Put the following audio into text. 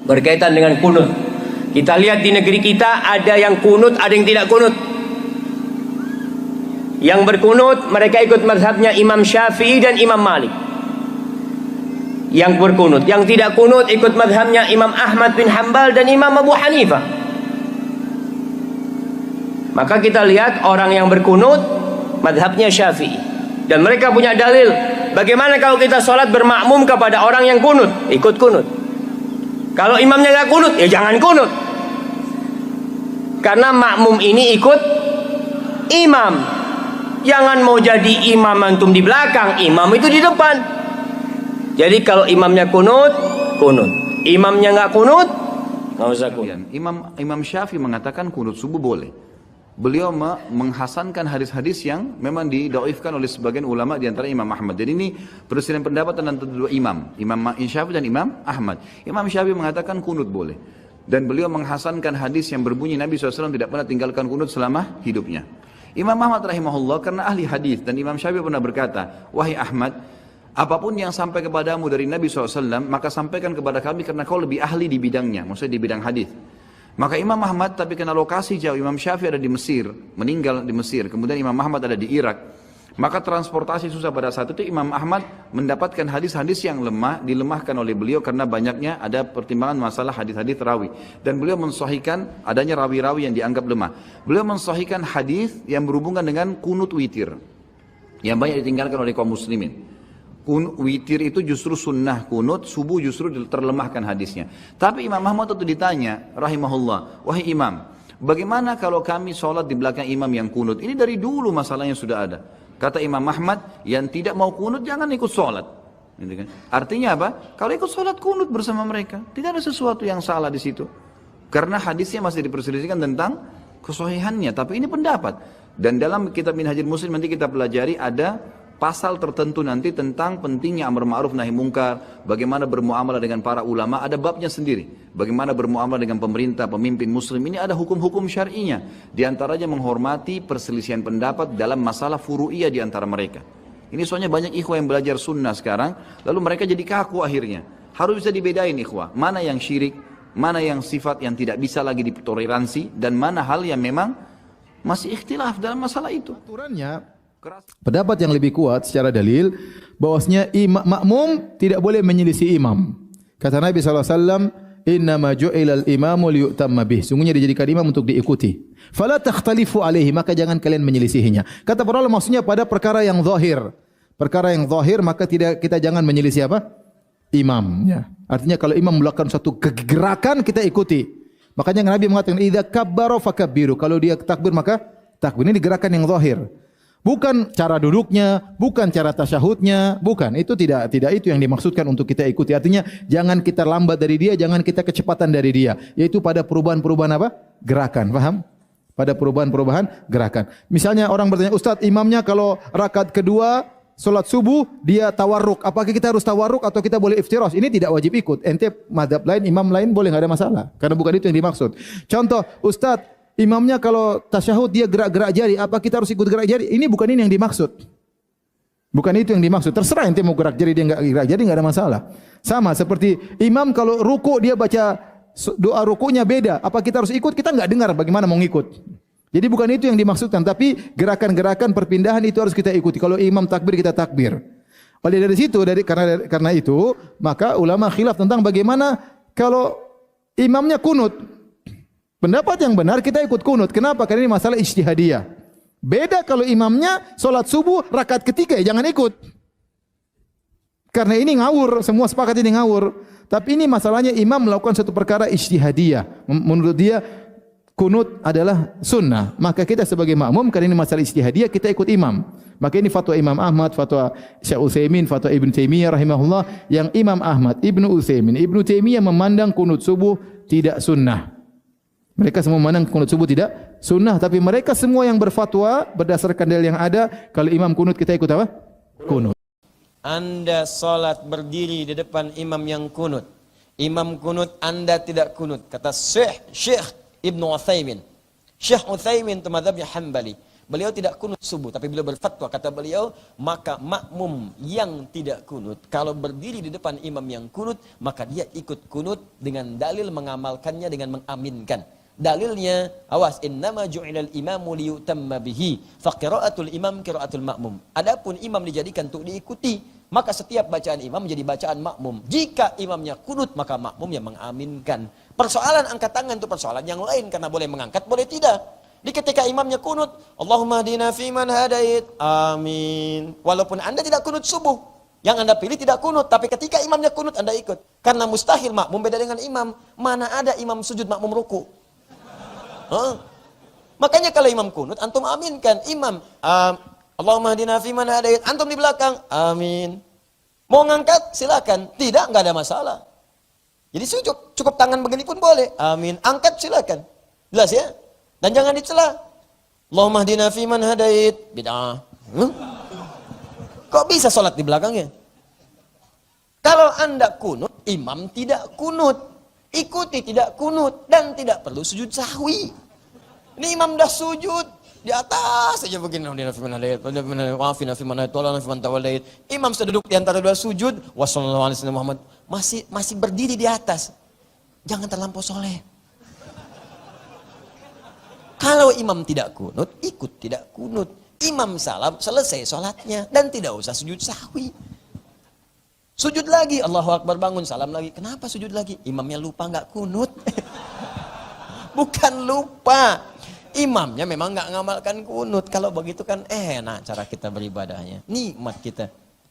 berkaitan dengan kunut. Kita lihat di negeri kita ada yang kunut, ada yang tidak kunut. Yang berkunut mereka ikut mazhabnya Imam Syafi'i dan Imam Malik. Yang berkunut, yang tidak kunut ikut mazhabnya Imam Ahmad bin Hanbal dan Imam Abu Hanifah. Maka kita lihat orang yang berkunut mazhabnya Syafi'i, dan mereka punya dalil. Bagaimana kalau kita sholat bermakmum kepada orang yang kunut? Ikut kunut. Kalau imamnya nggak kunut, ya jangan kunut. Karena makmum ini ikut imam. Jangan mau jadi imam antum di belakang, imam itu di depan. Jadi kalau imamnya kunut, kunut. Imamnya nggak kunut, nggak usah kunut. Imam Syafi'i mengatakan kunut subuh boleh. Beliau menghasankan hadis-hadis yang memang didaifkan oleh sebagian ulama di antara Imam Ahmad. Jadi ini perselisihan pendapat antara dua imam, Imam Syafi'i dan Imam Ahmad. Imam Syafi'i mengatakan kunut boleh. Dan beliau menghasankan hadis yang berbunyi Nabi SAW tidak pernah tinggalkan kunut selama hidupnya. Imam Ahmad rahimahullah karena ahli hadis, dan Imam Syafi'i pernah berkata, wahai Ahmad, apapun yang sampai kepadamu dari Nabi SAW, maka sampaikan kepada kami karena kau lebih ahli di bidangnya, maksudnya di bidang hadis. Maka Imam Ahmad tapi kena lokasi jauh, Imam Syafi'i ada di Mesir, meninggal di Mesir, kemudian Imam Ahmad ada di Irak. Maka transportasi susah pada saat itu, Imam Ahmad mendapatkan hadis-hadis yang lemah, dilemahkan oleh beliau karena banyaknya ada pertimbangan masalah hadis-hadis rawi. Dan beliau mensahihkan adanya rawi-rawi yang dianggap lemah. Beliau mensahihkan hadis yang berhubungan dengan kunut witir, yang banyak ditinggalkan oleh kaum muslimin. Witir itu justru sunnah, kunut subuh justru terlemahkan hadisnya. Tapi Imam Ahmad itu ditanya, rahimahullah, wahai imam, bagaimana kalau kami sholat di belakang imam yang kunut? Ini dari dulu masalahnya sudah ada. Kata Imam Ahmad, yang tidak mau kunut jangan ikut sholat. Gitu kan? Artinya apa? Kalau ikut sholat kunut bersama mereka, tidak ada sesuatu yang salah di situ. Karena hadisnya masih diperselisihkan tentang kesohihannya. Tapi ini pendapat. Dan dalam kitab Minhajul Muslim nanti kita pelajari ada pasal tertentu nanti tentang pentingnya amar ma'ruf nahi mungkar, bagaimana bermuamalah dengan para ulama, ada babnya sendiri. Bagaimana bermuamalah dengan pemerintah, pemimpin muslim, ini ada hukum-hukum syar'inya. Di antaranya menghormati perselisihan pendapat dalam masalah furu'iyah di antara mereka. Ini soalnya banyak ikhwah yang belajar sunnah sekarang, lalu mereka jadi kaku akhirnya. Harus bisa dibedain ikhwah, mana yang syirik, mana yang sifat yang tidak bisa lagi ditoleransi, dan mana hal yang memang masih ikhtilaf dalam masalah itu. Aturannya, pendapat yang lebih kuat secara dalil bahwasanya makmum tidak boleh menyelisih imam. Kata Nabi SAW, innama ju'ilal imamu liyu'tamma bih. Sungguhnya dijadikan imam untuk diikuti. Fala takhtalifu alaihi, maka jangan kalian menyelisihinya. Kata para ulama maksudnya pada perkara yang zahir. Perkara yang zahir maka kita jangan menyelisih apa? Imam. Ya. Artinya kalau imam melakukan suatu kegerakan kita ikuti. Makanya Nabi mengatakan idza kabbara fakabbiru. Kalau dia takbir maka takbir. Ini gerakan yang zahir. Bukan cara duduknya, bukan cara tasyahudnya, bukan. Itu tidak itu yang dimaksudkan untuk kita ikuti. Artinya jangan kita lambat dari dia, jangan kita kecepatan dari dia. Yaitu pada perubahan-perubahan apa? Gerakan, paham? Pada perubahan-perubahan gerakan. Misalnya orang bertanya, Ustaz, imamnya kalau rakaat kedua salat subuh dia tawarruk. Apakah kita harus tawarruk atau kita boleh iftiras? Ini tidak wajib ikut. Ente mazhab lain, imam lain boleh, enggak ada masalah. Karena bukan itu yang dimaksud. Contoh, Ustaz, imamnya kalau tasyahud dia gerak-gerak jari, apa kita harus ikut gerak jari? Ini bukan ini yang dimaksud. Bukan itu yang dimaksud. Terserah ente mau gerak jari, dia enggak gerak jari, enggak ada masalah. Sama seperti imam kalau ruku dia baca doa rukunya beda, apa kita harus ikut? Kita enggak dengar, bagaimana mau ngikut? Jadi bukan itu yang dimaksudkan, tapi gerakan-gerakan perpindahan itu harus kita ikuti. Kalau imam takbir kita takbir. Oleh dari situ, karena itu maka ulama khilaf tentang bagaimana kalau imamnya kunut. Pendapat yang benar kita ikut kunut. Kenapa? Karena ini masalah ijtihadiyah. Beda kalau imamnya solat subuh rakaat ketiga, ya jangan ikut. Karena ini ngawur, semua sepakat ini ngawur. Tapi ini masalahnya imam melakukan satu perkara ijtihadiyah. Menurut dia kunut adalah sunnah. Maka kita sebagai makmum, karena ini masalah ijtihadiyah, kita ikut imam. Maka ini fatwa Imam Ahmad, fatwa Syekh Utsaimin, fatwa Ibnu Taimiyah rahimahullah, yang Imam Ahmad, Ibnu Utsaimin, Ibnu Taimiyah memandang kunut subuh tidak sunnah. Mereka semua memandang kunut subuh tidak sunnah, tapi mereka semua yang berfatwa berdasarkan dalil yang ada, kalau imam kunut kita ikut apa? Kunut. Anda salat berdiri di depan imam yang kunut. Imam kunut, Anda tidak kunut. Kata Syekh Ibnu Utsaimin. Syekh Utsaimin itu mazhabnya Hambali. Beliau tidak kunut subuh, tapi beliau berfatwa, kata beliau, maka makmum yang tidak kunut, kalau berdiri di depan imam yang kunut, maka dia ikut kunut dengan dalil mengamalkannya dengan mengaminkan. Dalilnya, awas, innama ju'ilal imamu liyutamma bihi, fa qira'atul imam qira'atul makmum. Adapun imam dijadikan untuk diikuti, maka setiap bacaan imam menjadi bacaan makmum. Jika imamnya kunut, maka makmum yang mengaminkan. Persoalan angkat tangan itu persoalan yang lain, karena boleh mengangkat, boleh tidak. Di ketika imamnya kunut, Allahumma hdina fiman hadait, amin. Walaupun Anda tidak kunut subuh, yang Anda pilih tidak kunut, tapi ketika imamnya kunut Anda ikut. Karena mustahil makmum beda dengan imam. Mana ada imam sujud makmum ruku? Makanya kalau imam kunut, antum aminkan. Imam, Allahumma hdina fiman hadait, antum di belakang, amin. Mau ngangkat, silakan. Tidak, nggak ada masalah. Jadi sujud, cukup tangan begini pun boleh. Amin, angkat silakan. Jelas ya? Dan jangan dicela. Allahumma hdina fiman hadait. Bid'ah. Kok bisa sholat di belakangnya? Kalau Anda kunut, imam tidak kunut. Ikuti tidak kunut. Dan tidak perlu sujud sahwi. Ini imam dah sujud. Di atas saja begini. Imam sudah duduk di antara dua sujud. Wassalamualaikum Muhammad. Masih berdiri di atas. Jangan terlampau soleh. Kalau imam tidak kunut, ikut tidak kunut. Imam salam, selesai sholatnya. Dan tidak usah sujud sahwi. Sujud lagi, Allahu Akbar, bangun, salam lagi. Kenapa sujud lagi? Imamnya lupa nggak kunut. Bukan lupa. Imamnya memang nggak ngamalkan kunut. Kalau begitu kan enak cara kita beribadahnya. Nikmat kita.